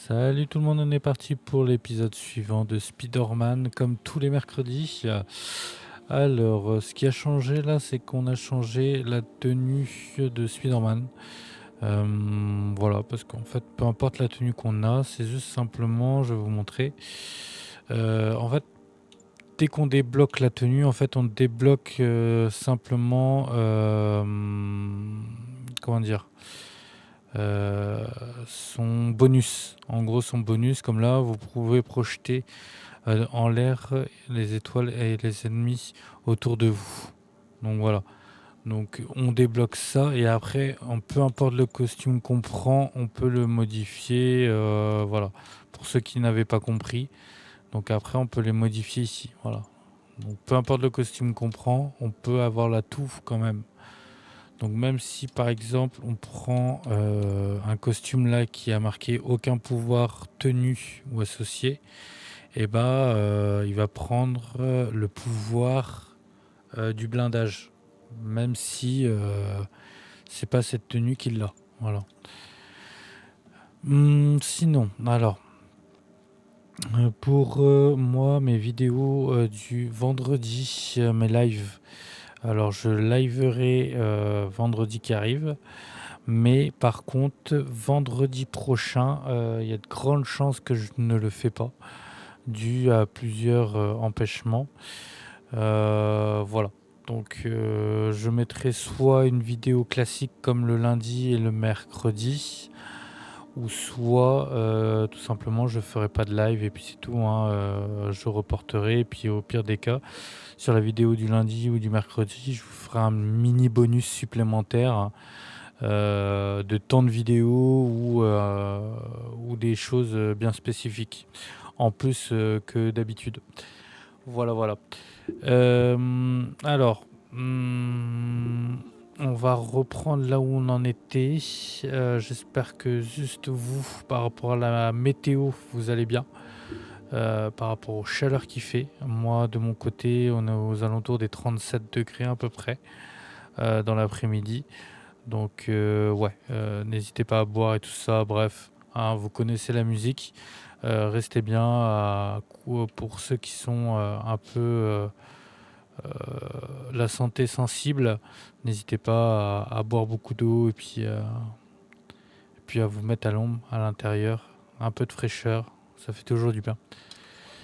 Salut tout le monde, on est parti pour l'épisode suivant de Spider-Man, comme tous les mercredis. Alors, ce qui a changé là, c'est qu'on a changé la tenue de Spider-Man. Voilà, parce qu'en fait, peu importe la tenue qu'on a, c'est juste simplement, je vais vous montrer. En fait, dès qu'on débloque la tenue, en fait, on débloque simplement, comment dire, son bonus. En gros, son bonus, comme là, vous pouvez projeter en l'air les étoiles et les ennemis autour de vous. Donc voilà. Donc on débloque ça et après, peu importe le costume qu'on prend, on peut le modifier. Voilà. Pour ceux qui n'avaient pas compris. Donc après, on peut les modifier ici. Voilà. Donc peu importe le costume qu'on prend, on peut avoir la touffe quand même. Donc même si par exemple on prend un costume là qui a marqué aucun pouvoir tenu ou associé, et il va prendre le pouvoir du blindage, même si c'est pas cette tenue qu'il a. Voilà. Sinon, alors pour moi mes vidéos du vendredi, mes lives. Alors je liverai vendredi qui arrive. Mais par contre, vendredi prochain, il y a de grandes chances que je ne le fais pas, dû à plusieurs empêchements. Voilà. Donc, je mettrai soit une vidéo classique comme le lundi et le mercredi, ou soit tout simplement je ferai pas de live et puis c'est tout, hein, je reporterai. Et puis au pire des cas, sur la vidéo du lundi ou du mercredi, je vous ferai un mini bonus supplémentaire, hein, de temps de vidéo ou des choses bien spécifiques en plus que d'habitude. Voilà, voilà. Alors, on va reprendre là où on en était. J'espère que juste vous, par rapport à la météo, vous allez bien. Par rapport aux chaleurs qu'il fait. Moi, de mon côté, on est aux alentours des 37 degrés à peu près dans l'après-midi. Donc ouais, n'hésitez pas à boire et tout ça, bref, hein, vous connaissez la musique. Restez bien pour ceux qui sont un peu la santé sensible, n'hésitez pas à boire beaucoup d'eau et puis à vous mettre à l'ombre, à l'intérieur, un peu de fraîcheur, ça fait toujours du bien.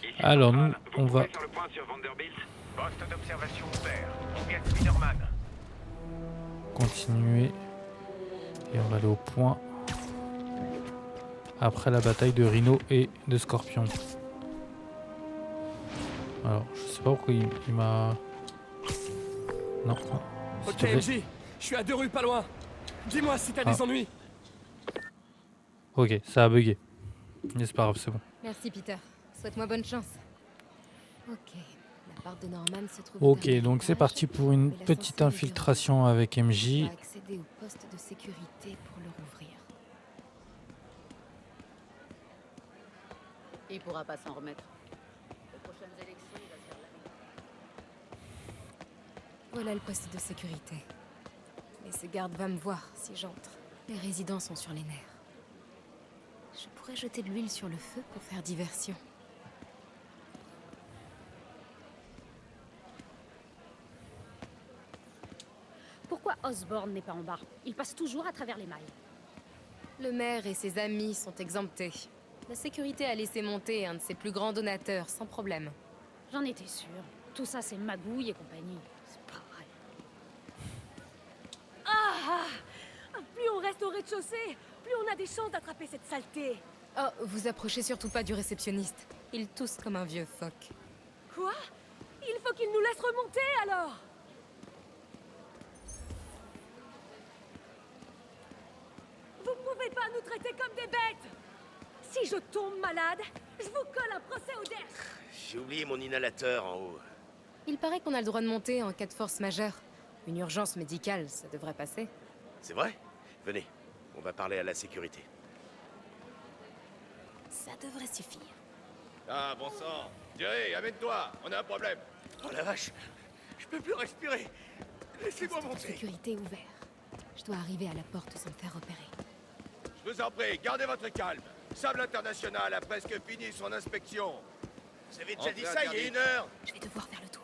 Ici Alors nous, Central, vous on va pouvez faire le point sur Vanderbilt. Poste d'observation ouvert. On vient de Spider-Man. continuer et on va aller au point après la bataille de Rhino et de Scorpion. Alors, je sais pas pourquoi il m'a... Non, non. S'il Ok te plaît. MJ, je suis à 2 rues pas loin. Dis-moi si t'as Ah, des ennuis. ok, ça a bugué. Mais c'est pas grave, c'est bon. Merci Peter. Souhaite-moi bonne chance. Ok. La porte de Norman se trouve au Ok, dernier donc c'est étage, parti pour une mais petite l'ascenseur est verrouillé. infiltration avec Je MJ. dois accéder au poste de sécurité pour le rouvrir. Il pourra pas s'en remettre. Aux prochaines élections, il va se faire la... Voilà le poste de sécurité. Mais ce garde va me voir si j'entre. Les résidents sont sur les nerfs. Je pourrais jeter de l'huile sur le feu pour faire diversion. Pourquoi Osborn n'est pas en bas? Il passe toujours à travers les mailles. Le maire et ses amis sont exemptés. La sécurité a laissé monter un de ses plus grands donateurs sans problème. J'en étais sûre. Tout ça, c'est magouille et compagnie. C'est pas vrai. Plus on reste au rez-de-chaussée, plus on a des chances d'attraper cette saleté. Oh, vous approchez surtout pas du réceptionniste. Il tousse comme un vieux phoque. Quoi? Il faut qu'il nous laisse remonter alors. Vous pouvez pas nous traiter comme des bêtes. Si je tombe malade, je vous colle un procès au derrière. J'ai oublié mon inhalateur en haut. Il paraît qu'on a le droit de monter en cas de force majeure. Une urgence médicale, ça devrait passer. C'est vrai? Venez, on va parler à la sécurité. Ça devrait suffire. Ah, bon sang. Jerry, amène-toi, on a un problème. Oh la vache, je peux plus respirer. Laissez-moi Poste de monter. sécurité ouvert. Je dois arriver à la porte sans me faire repérer. Je vous en prie, gardez votre calme. Sable International a presque fini son inspection. Vous avez déjà dit Entrée ça il y a interdite. 1 heure. Je vais devoir faire le tour.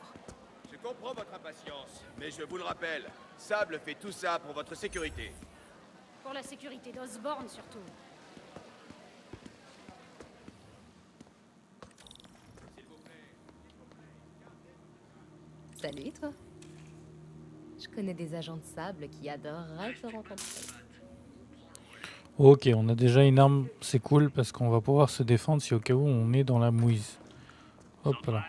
Je comprends votre impatience, mais je vous le rappelle, Sable fait tout ça pour votre sécurité. Pour la sécurité d'Osborne, surtout. Salut, toi. Je connais des agents de sable qui adoreraient te rencontrer. Ok, on a déjà une arme, c'est cool parce qu'on va pouvoir se défendre si au cas où on est dans la mouise. Hop là.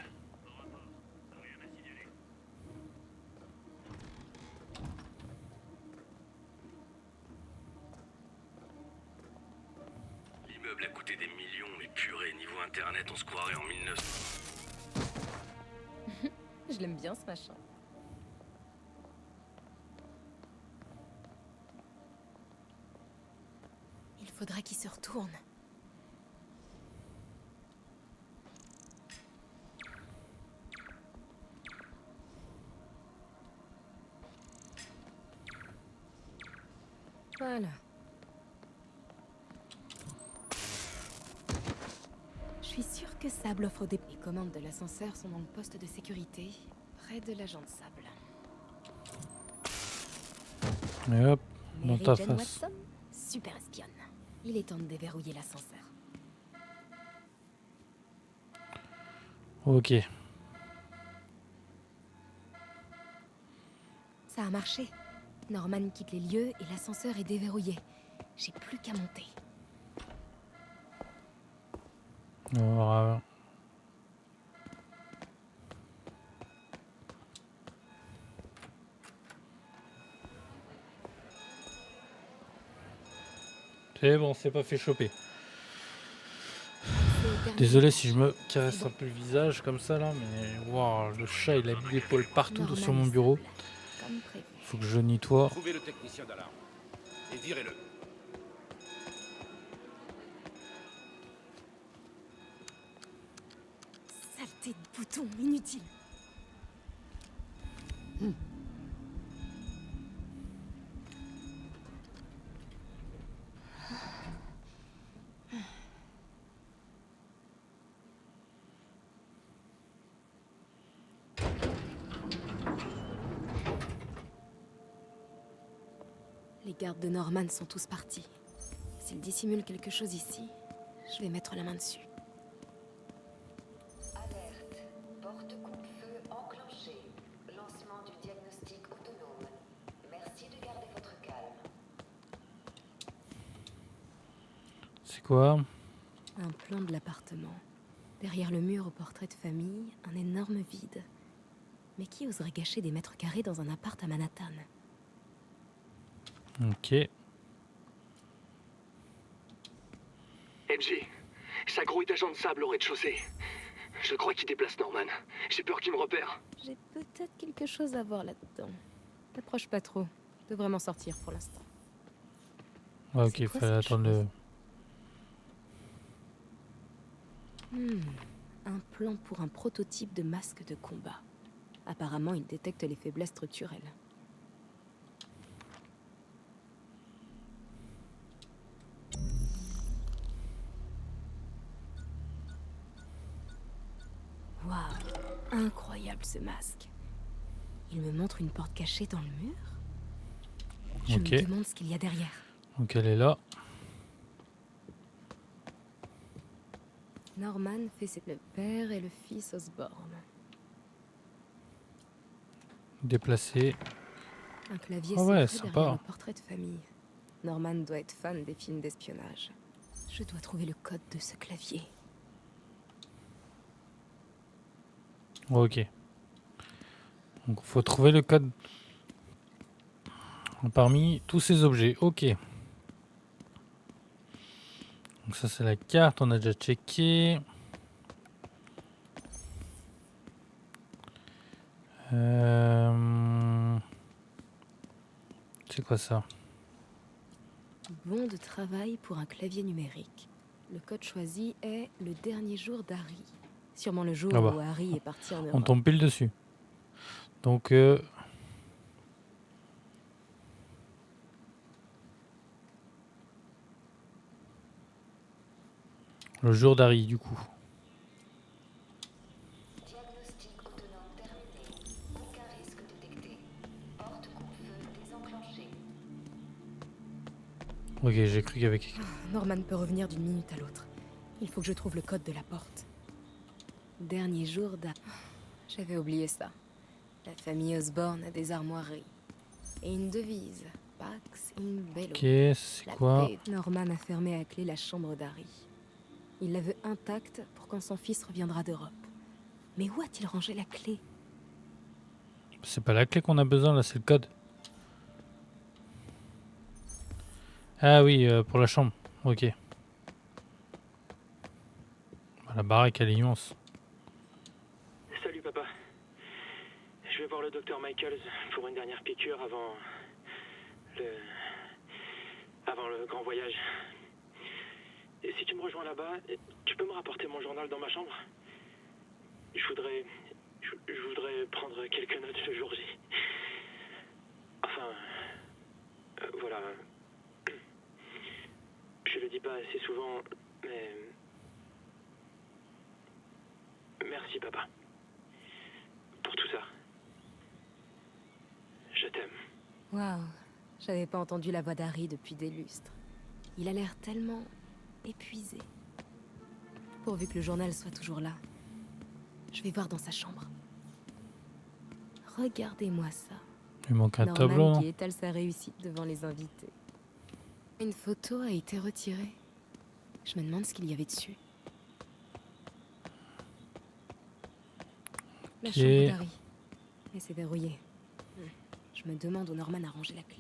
L'immeuble a coûté des millions, mais purée, niveau internet, on se croirait en 1900. Je l'aime bien, ce machin. Il faudra qu'il se retourne. Voilà. Je suis sûre que Sable offre des... Les commandes de l'ascenseur sont dans le poste de sécurité, près de l'agent de Sable. Et hop, dans Mary ta Jane face. Watson, super espionne. Il est temps de déverrouiller l'ascenseur. Ok. Ça a marché. Norman quitte les lieux et l'ascenseur est déverrouillé. J'ai plus qu'à monter. Alors, c'est bon, c'est pas fait choper. Désolé si je me caresse un peu le visage comme ça là, mais waouh, le chat il a mis l'épaule partout Norman sur mon et bureau. Sable, comme prévu. Faut que je nettoie. Trouvez le technicien d'alarme et virez-le. Saleté de bouton inutile. Les gardes de Norman sont tous partis. S'ils dissimulent quelque chose ici, je vais mettre la main dessus. Alerte. Porte coupe-feu enclenchée. Lancement du diagnostic autonome. Merci de garder votre calme. C'est quoi? Un plan de l'appartement. Derrière le mur au portrait de famille, un énorme vide. Mais qui oserait gâcher des mètres carrés dans un appart à Manhattan? Ok. MJ, ça grouille d'agents de sable au rez-de-chaussée. Je crois qu'il déplace Norman. J'ai peur qu'il me repère. J'ai peut-être quelque chose à voir là-dedans. T'approches pas trop. Je peux vraiment sortir pour l'instant. Ouais, ok, C'est il quoi fallait cette attendre le... Un plan pour un prototype de masque de combat. Apparemment, il détecte les faiblesses structurelles. Waouh, incroyable ce masque. Il me montre une porte cachée dans le mur. Je Ok. me demande ce qu'il y a derrière. Donc elle est là. Norman fait c'est le père et le fils Osborne. Déplacée. Un clavier Ah ouais, secret sympa. derrière le portrait de famille. Norman doit être fan des films d'espionnage. Je dois trouver le code de ce clavier. Ok. Donc il faut trouver le code parmi tous ces objets. Ok. Donc ça c'est la carte, on a déjà checké. C'est quoi ça? Bon de travail pour un clavier numérique. Le code choisi est le dernier jour d'Harry. Sûrement le jour Ah bah. où Harry est parti en On Europe. tombe pile dessus. Donc Le jour d'Harry, du coup. Diagnostic autonome terminé. Aucun risque détecté. Porte coupe-feu désenclenchée. Ok, j'ai cru qu'il y avait quelqu'un. Norman peut revenir d'une minute à l'autre. Il faut que je trouve le code de la porte. Dernier jour d'A... J'avais oublié ça. La famille Osborne a des armoiries. Et une devise. Pax in bello. Ok, c'est La quoi? paix. Norman a fermé à clé la chambre d'Harry. Il la veut intacte pour quand son fils reviendra d'Europe. Mais où a-t-il rangé la clé? C'est pas la clé qu'on a besoin, là, c'est le code. Ah oui, pour la chambre. Ok. La baraque, elle est immense. Salut papa. Je vais voir le docteur Michaels pour une dernière piqûre avant le grand voyage. Et si tu me rejoins là-bas, tu peux me rapporter mon journal dans ma chambre? Je voudrais prendre quelques notes ce jour-ci. Enfin, voilà. Je le dis pas assez souvent, mais... Merci papa. Pour tout ça. Je t'aime. Waouh, j'avais pas entendu la voix d'Harry depuis des lustres. Il a l'air tellement épuisé. Pourvu que le journal soit toujours là. Je vais voir dans sa chambre. Regardez-moi ça. Il manque un tableau, Norman non? qui étale sa réussite devant les invités. Une photo a été retirée. Je me demande ce qu'il y avait dessus. La Ok. chambre d'Harry. Mais c'est verrouillé. Je me demande où Norman a rangé la clé.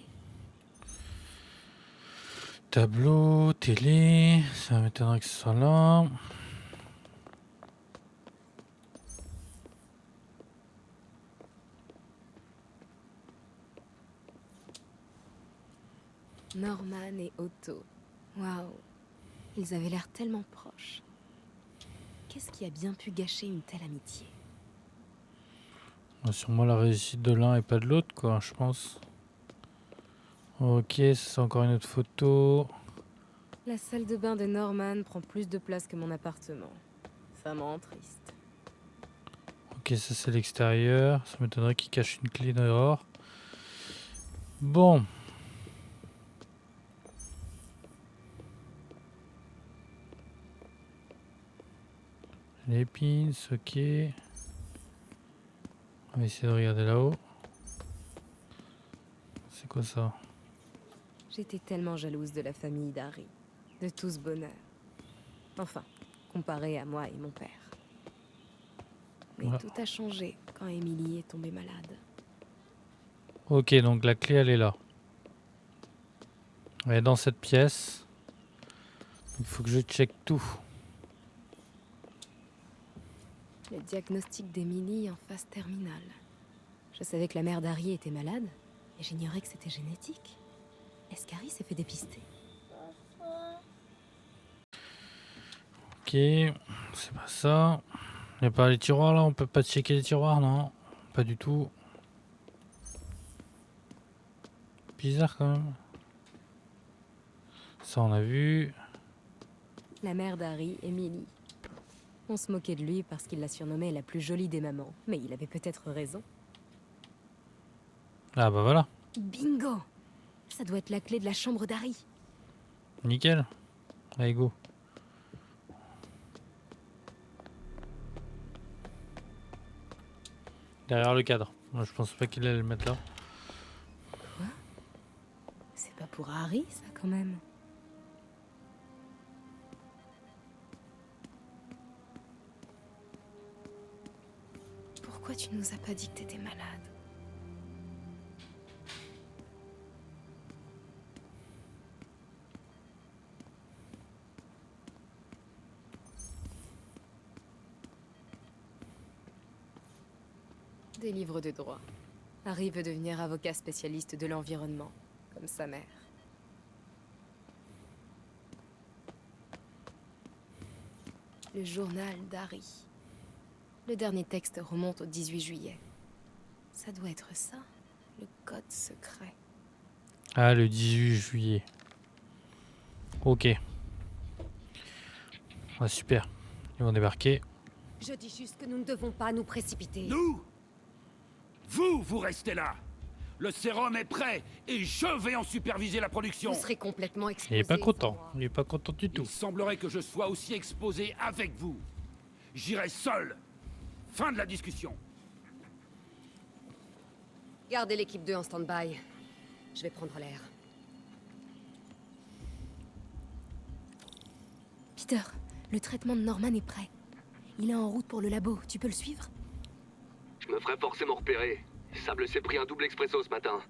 Tableau, télé, ça m'étonnerait que ce soit là. Norman et Otto. Waouh. Ils avaient l'air tellement proches. Qu'est-ce qui a bien pu gâcher une telle amitié? Sûrement la réussite de l'un et pas de l'autre, quoi, je pense. Ok, c'est encore une autre photo. La salle de bain de Norman prend plus de place que mon appartement. Ça me rend triste. Ok, ça c'est l'extérieur. Ça m'étonnerait qu'il cache une clé dehors. Bon. Les pins, ok. On va essayer de regarder là-haut. C'est quoi ça? J'étais tellement jalouse de la famille d'Harry. De tout ce bonheur. Enfin, comparé à moi et mon père. Mais Ouais. tout a changé quand Emily est tombée malade. Ok, donc la clé elle est là. Elle est dans cette pièce. Il faut que je check tout. Le diagnostic d'Emily en phase terminale. Je savais que la mère d'Harry était malade, mais j'ignorais que c'était génétique. Est-ce qu'Harry s'est fait dépister? Ok, c'est pas ça. Il n'y a pas les tiroirs là, on peut pas checker les tiroirs, non? Pas du tout. Bizarre quand même. Ça on a vu. La mère d'Harry, Emily. On se moquait de lui parce qu'il la surnommait la plus jolie des mamans, mais il avait peut-être raison. Ah bah voilà, Bingo! Ça doit être la clé de la chambre d'Harry. nickel. Allez go. Derrière le cadre. Moi, je pense pas qu'il allait le mettre là. Quoi? C'est pas pour Harry, ça, quand même. Pourquoi tu nous as pas dit que t'étais malade? Des livres de droit. Harry veut devenir avocat spécialiste de l'environnement, comme sa mère. Le journal d'Harry. Le dernier texte remonte au 18 juillet. Ça doit être ça, le code secret. Ah, le 18 juillet. Ok. Ah, super. Ils vont débarquer. Je dis juste que nous ne devons pas nous précipiter. Nous? Vous restez là. Le sérum est prêt et je vais en superviser la production. Vous serez complètement Il exposé. est pas sans content. moi. Il est pas content du tout. Il semblerait que je sois aussi exposé avec vous. J'irai seul. Fin de la discussion. Gardez l'équipe 2 en stand-by. Je vais prendre l'air. Peter, le traitement de Norman est prêt. Il est en route pour le labo. Tu peux le suivre? Je me ferai forcément repérer. Sable s'est pris un double expresso ce matin.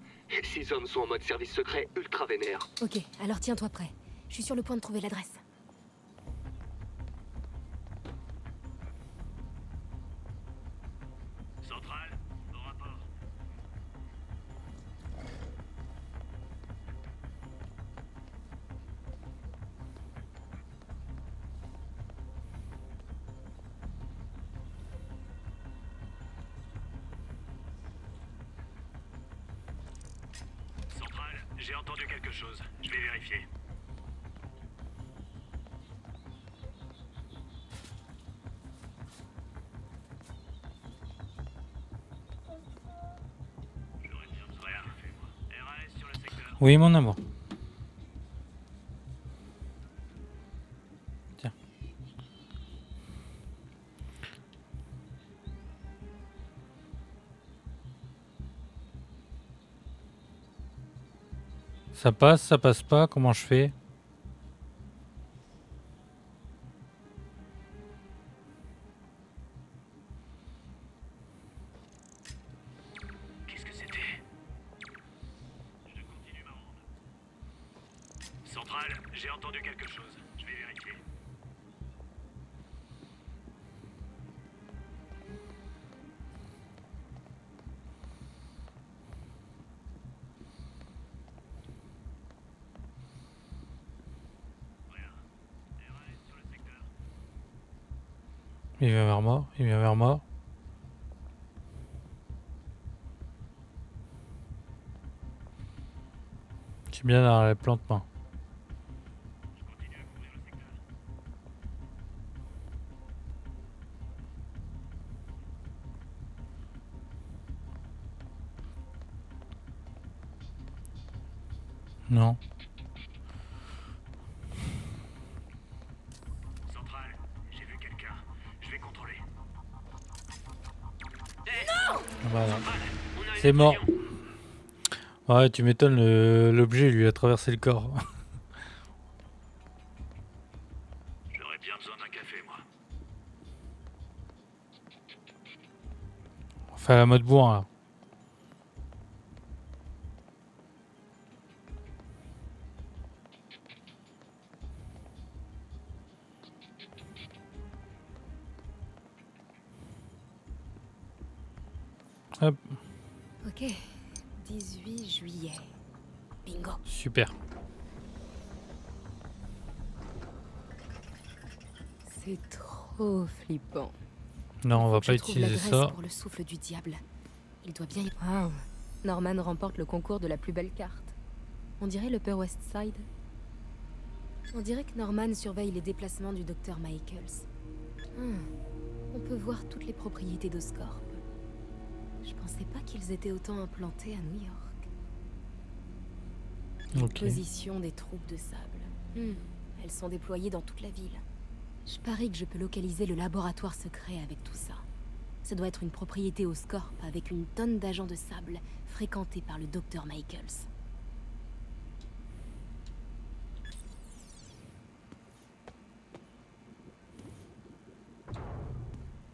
6 hommes sont en mode service secret ultra vénère. Ok, alors tiens-toi prêt. Je suis sur le point de trouver l'adresse. Centrale, au rapport. Centrale, j'ai entendu quelque chose. Je vais vérifier. J'aurais bien rien fait, moi. RAS sur le secteur. Oui, mon amour. Tiens. Ça passe pas, comment je fais? Qu'est-ce que c'était? Je continue ma ronde. Centrale, j'ai entendu quelque chose. Je vais vérifier. Rien. RAS sur le secteur. Il vient vers moi, il vient vers moi. J'ai bien dans les plantes main. Je continue à couvrir le secteur. Non. Centrale, j'ai vu quelqu'un. Je vais contrôler. Voilà. C'est mort. Ouais, tu m'étonnes, l'objet lui a traversé le corps. J'aurais bien besoin d'un café, moi. On fait la mode bourrin là. Hop, Ok, 18 juillet. Bingo. super. C'est trop flippant. Non, on va Faut que pas je trouve utiliser l'adresse ça. pour le souffle du diable. Il doit bien y... Wow. Norman remporte le concours de la plus belle carte. On dirait l'Upper West Side. On dirait que Norman surveille les déplacements du docteur Michaels. On peut voir toutes les propriétés d'Oscorp. Je pensais pas qu'ils étaient autant implantés à New York. Ok. Position des troupes de sable. Elles sont déployées dans toute la ville. Je parie que je peux localiser le laboratoire secret avec tout ça. Ça doit être une propriété Oscorp avec une tonne d'agents de sable fréquentés par le docteur Michaels.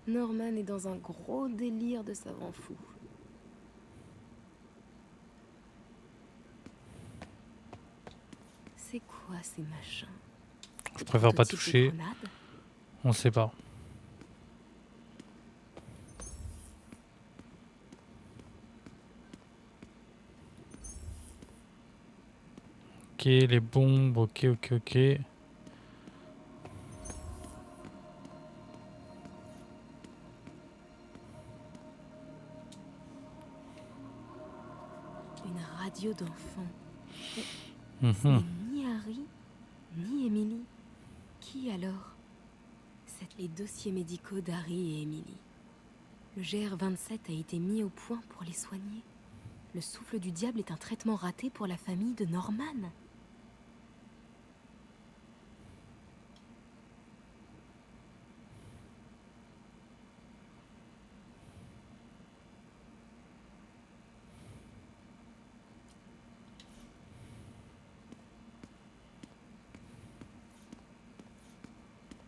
Norman est dans un gros délire de savant fou. C'est quoi ces machins? Je préfère pas Prototype de toucher. grenade? On sait pas. Ok, les bombes, ok. Une radio d'enfant. Ce Mhm. n'est ni Harry, ni Emily. Qui alors? Les dossiers médicaux d'Harry et Emily. Le GR27 a été mis au point pour les soigner. Le souffle du diable est un traitement raté pour la famille de Norman.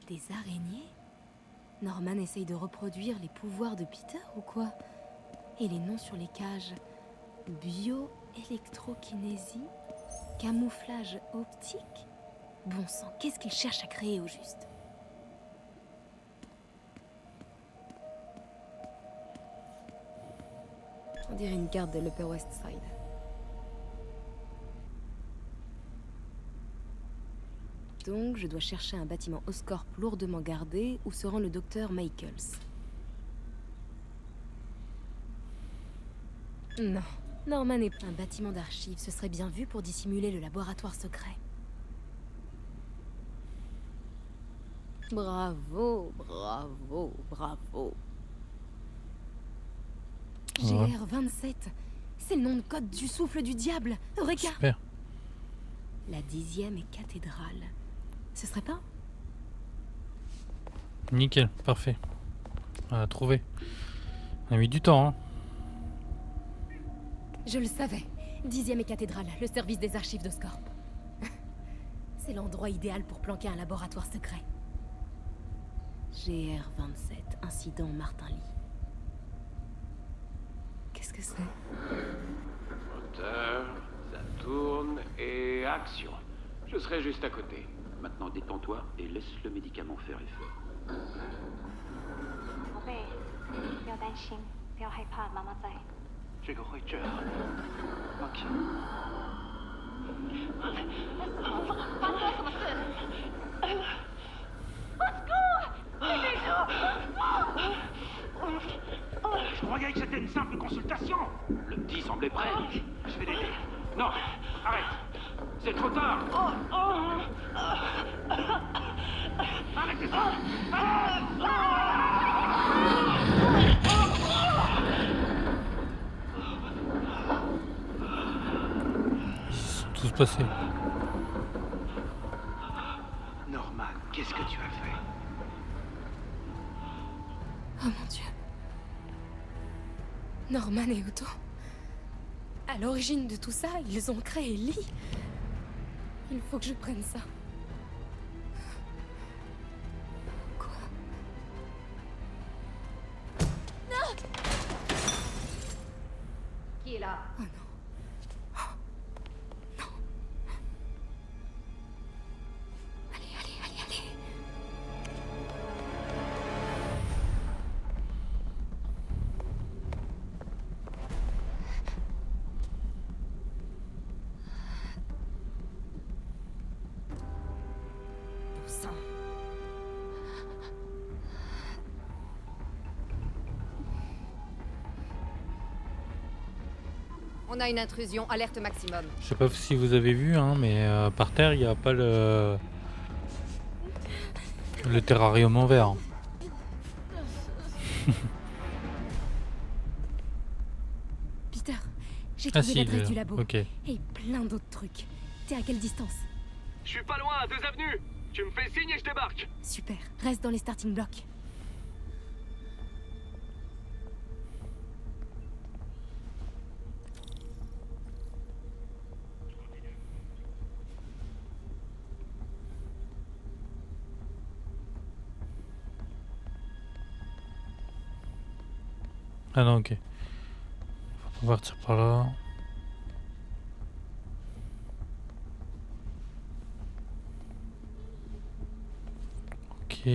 Des araignées? Norman essaye de reproduire les pouvoirs de Peter ou quoi? Et les noms sur les cages? Bioélectrokinésie? Camouflage optique? Bon sang, qu'est-ce qu'il cherche à créer au juste? On dirait une carte de l'Upper West Side. Donc, je dois chercher un bâtiment Oscorp lourdement gardé où se rend le docteur Michaels. Non, Norman est un bâtiment d'archives. Ce serait bien vu pour dissimuler le laboratoire secret. Bravo, bravo, bravo. GR27, c'est le nom de code du souffle du diable. Eureka! Super. La 10e cathédrale. Ce serait pas? Nickel, parfait. On a trouvé. On a mis du temps, hein. Je le savais. 10e cathédrale, le service des archives d'Oscorp. C'est l'endroit idéal pour planquer un laboratoire secret. GR27, incident Martin Lee. Qu'est-ce que c'est? Moteur, ça tourne et action. Je serai juste à côté. Maintenant détends-toi et laisse le médicament faire effet. 宝贝，不要担心，不要害怕，妈妈在。这个会这样。OK。发生了什么事？ Je croyais que c'était une simple consultation. Le petit semblait prêt. Je vais l'aider. Non, arrête. C'est trop tard. Arrêtez ça. Ils sont tous passés. Norman, qu'est-ce que tu as fait? Oh mon Dieu. Norman et Otto. À l'origine de tout ça, ils ont créé Lee. Il faut que je prenne ça. Quoi? Non! Qui est là? Oh non. On a une intrusion, alerte maximum. Je sais pas si vous avez vu, hein, mais par terre, il n'y a pas le terrarium en verre. Peter, j'ai trouvé l'adresse du labo. Ok. Et plein d'autres trucs. T'es à quelle distance? Je suis pas loin, à 2 avenues. Tu me fais signe et je débarque. Super, reste dans les starting blocks. Ah non, ok. Faut partir par là. Ok.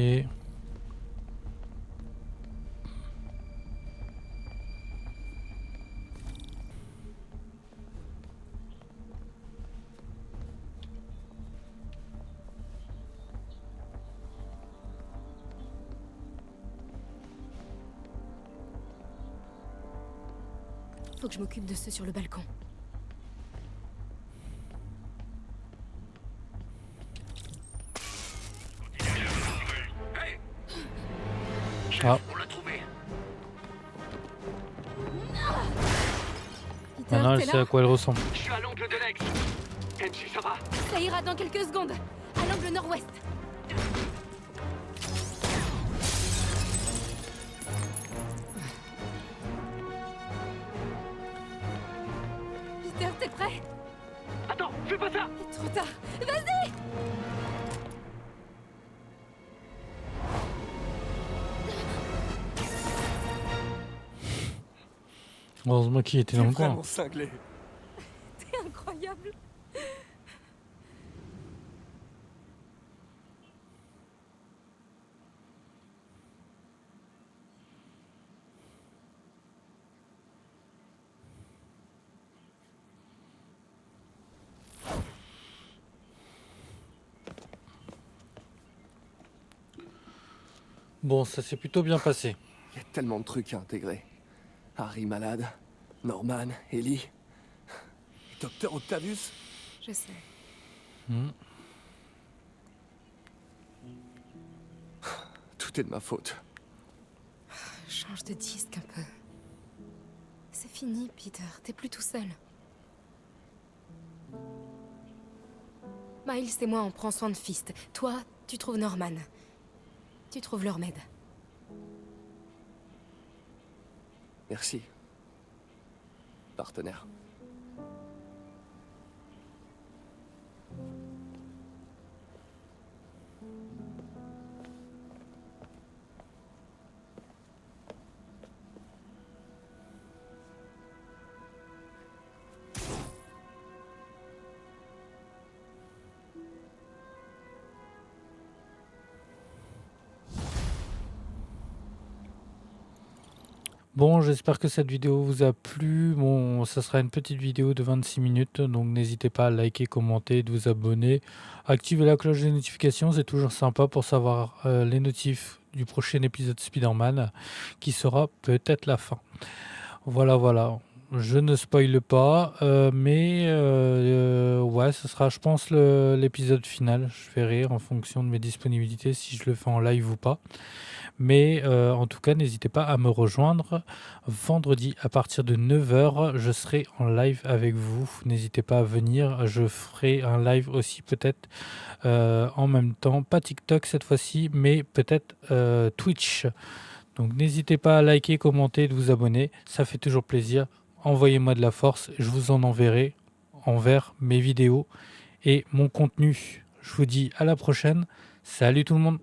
Faut que je m'occupe de ceux sur le balcon. Hey, Ah. On l'a trouvé. Peter, Maintenant, elle t'es sait là? à quoi elle ressemble. Je suis à l'angle de Lex. MC, ça va? Ça ira dans quelques secondes. À l'angle nord-ouest. Peter, t'es prêt? Attends, fais pas ça! Trop tard. Vas-y! Heureusement qu'il était dans le coin. Vraiment cinglé. T'es incroyable. Bon, ça s'est plutôt bien passé. Il y a tellement de trucs à intégrer. Harry malade, Norman, Ellie, Docteur Octavius. Je sais. Tout est de ma faute. Change de disque un peu. C'est fini, Peter. T'es plus tout seul. Miles et moi, on prend soin de Fist. Toi, tu trouves Norman. Tu trouves leur remède. Merci. Partenaire. Bon, j'espère que cette vidéo vous a plu. Bon, ça sera une petite vidéo de 26 minutes, donc n'hésitez pas à liker, commenter, de vous abonner. Activez la cloche des notifications, c'est toujours sympa pour savoir les notifs du prochain épisode Spider-Man, qui sera peut-être la fin. Voilà, voilà. Je ne spoile pas, mais ouais, ce sera, je pense, l'épisode final. Je verrai en fonction de mes disponibilités si je le fais en live ou pas. Mais en tout cas, n'hésitez pas à me rejoindre vendredi à partir de 9h. Je serai en live avec vous. N'hésitez pas à venir. Je ferai un live aussi peut-être en même temps. Pas TikTok cette fois-ci, mais peut-être Twitch. Donc n'hésitez pas à liker, commenter, de vous abonner. Ça fait toujours plaisir. Envoyez-moi de la force. Je vous en enverrai envers mes vidéos et mon contenu. Je vous dis à la prochaine. Salut tout le monde.